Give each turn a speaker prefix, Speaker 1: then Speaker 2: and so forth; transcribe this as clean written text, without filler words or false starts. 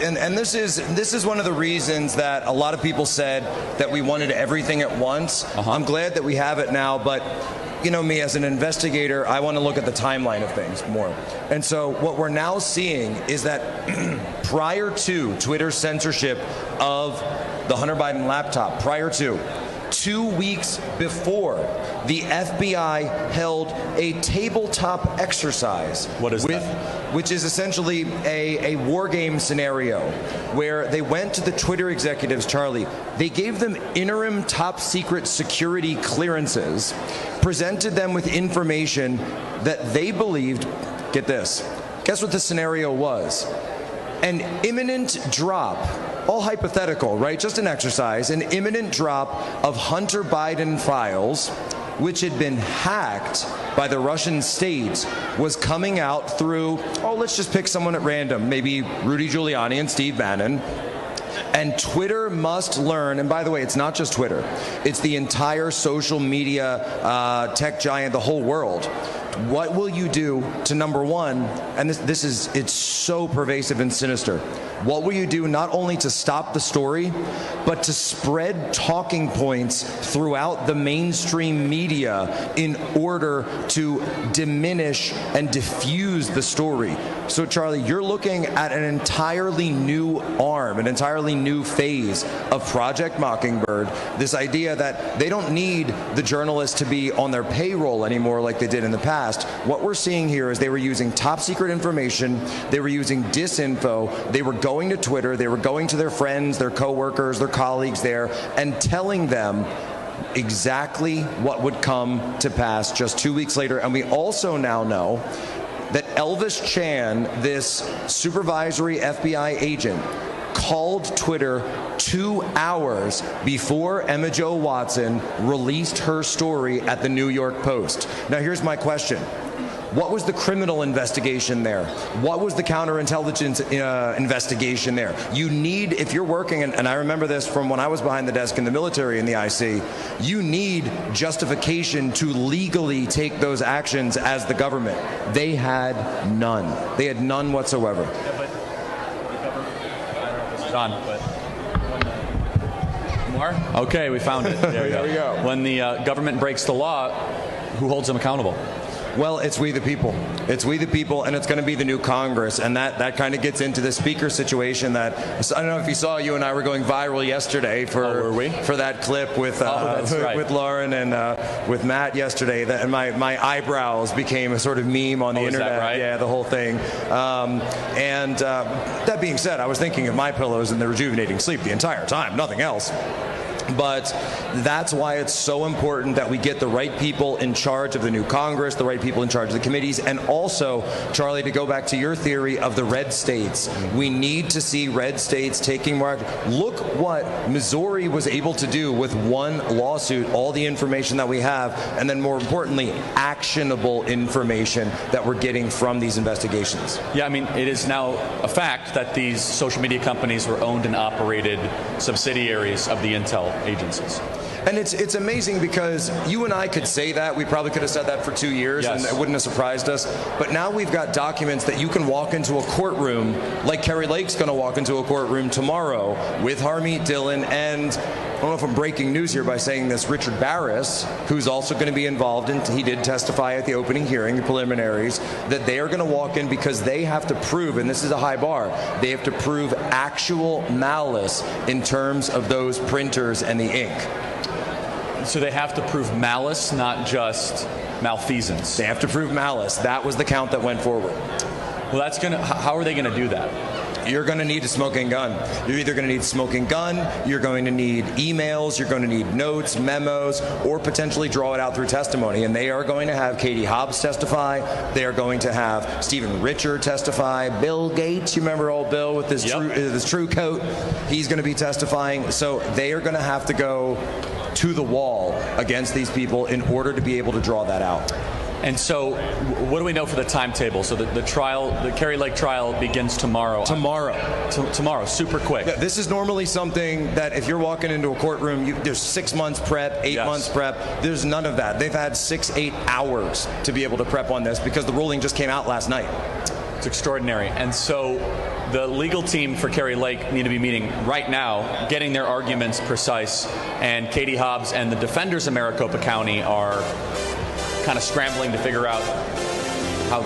Speaker 1: and this is one of the reasons that a lot of people said that we wanted everything at once. I'm glad that we have it now, but you know me, as an investigator, I want to look at the timeline of things more. And so what we're now seeing is that prior to Twitter's censorship of the Hunter Biden laptop, prior to 2 weeks before, the FBI held a tabletop exercise.
Speaker 2: What is that?
Speaker 1: Which is essentially a war game scenario where they went to the Twitter executives, Charlie. They gave them interim top secret security clearances, presented them with information that they believed, get this, guess what the scenario was? An imminent drop, all hypothetical, right? Just an exercise, an imminent drop of Hunter Biden files, which had been hacked by the Russian state, was coming out through, let's just pick someone at random, maybe Rudy Giuliani and Steve Bannon. And Twitter must learn, and by the way, it's not just Twitter, it's the entire social media tech giant, the whole world. What will you do to, number one, and it's so pervasive and sinister, what will you do not only to stop the story, but to spread talking points throughout the mainstream media in order to diminish and diffuse the story? So, Charlie, you're looking at an entirely new arm, an entirely new phase of Project Mockingbird, this idea that they don't need the journalists to be on their payroll anymore like they did in the past. What we're seeing here is they were using top secret information, they were using disinfo, they were going to Twitter, they were going to their friends, their coworkers, their colleagues there, and telling them exactly what would come to pass just 2 weeks later. And we also now know that Elvis Chan, this supervisory FBI agent, called Twitter 2 hours before Emma Jo Watson released her story at the New York Post. Now, here's my question. What was the criminal investigation there? What was the counterintelligence investigation there? You need, if you're working, and I remember this from when I was behind the desk in the military in the IC, you need justification to legally take those actions as the government. They had none. They had none whatsoever.
Speaker 2: Yeah, but the government, I don't know if this is on, but more? Okay, we found it. There we go. When the government breaks the law, who holds them accountable?
Speaker 1: Well, it's we the people. It's we the people, and it's going to be the new Congress. And that kind of gets into the speaker situation that, I don't know if you saw, you and I were going viral yesterday for that clip with with Lauren and with Matt yesterday. And my eyebrows became a sort of meme on the internet.
Speaker 2: Is that right?
Speaker 1: Yeah, the whole thing. That being said, I was thinking of my pillows and the rejuvenating sleep the entire time, nothing else. But that's why it's so important that we get the right people in charge of the new Congress, the right people in charge of the committees, and also, Charlie, to go back to your theory of the red states, we need to see red states taking more action. Look what Missouri was able to do with one lawsuit, all the information that we have, and then more importantly, actionable information that we're getting from these investigations.
Speaker 2: Yeah, I mean, it is now a fact that these social media companies were owned and operated subsidiaries of the intel agencies.
Speaker 1: And it's amazing because you and I could say that. We probably could have said that for 2 years,
Speaker 2: yes,
Speaker 1: and it wouldn't have surprised us. But now we've got documents that you can walk into a courtroom, like Kari Lake's going to walk into a courtroom tomorrow with Harmeet Dillon and, I don't know if I'm breaking news here by saying this, Richard Barris, who's also going to be involved in, he did testify at the opening hearing, the preliminaries, that they are going to walk in because they have to prove, and this is a high bar, they have to prove actual malice in terms of those printers and the ink.
Speaker 2: So they have to prove malice, not just malfeasance.
Speaker 1: They have to prove malice. That was the count that went forward.
Speaker 2: Well, how are they going to do that?
Speaker 1: You're going to need a smoking gun. You're either going to need a smoking gun, you're going to need emails, you're going to need notes, memos, or potentially draw it out through testimony. And they are going to have Katie Hobbs testify. They are going to have Stephen Richer testify. Bill Gates, you remember old Bill with this true coat? He's going to be testifying. So they are going to have to go to the wall against these people in order to be able to draw that out.
Speaker 2: And so, what do we know for the timetable? So the trial, the Kari Lake trial, begins tomorrow. Tomorrow, super quick.
Speaker 1: Yeah, this is normally something that if you're walking into a courtroom, there's 6 months prep, 8 months prep. There's none of that. They've had 6-8 hours to be able to prep on this because the ruling just came out last night.
Speaker 2: It's extraordinary. And so the legal team for Kari Lake need to be meeting right now, getting their arguments precise, and Katie Hobbs and the defenders of Maricopa County are kind of scrambling to figure out how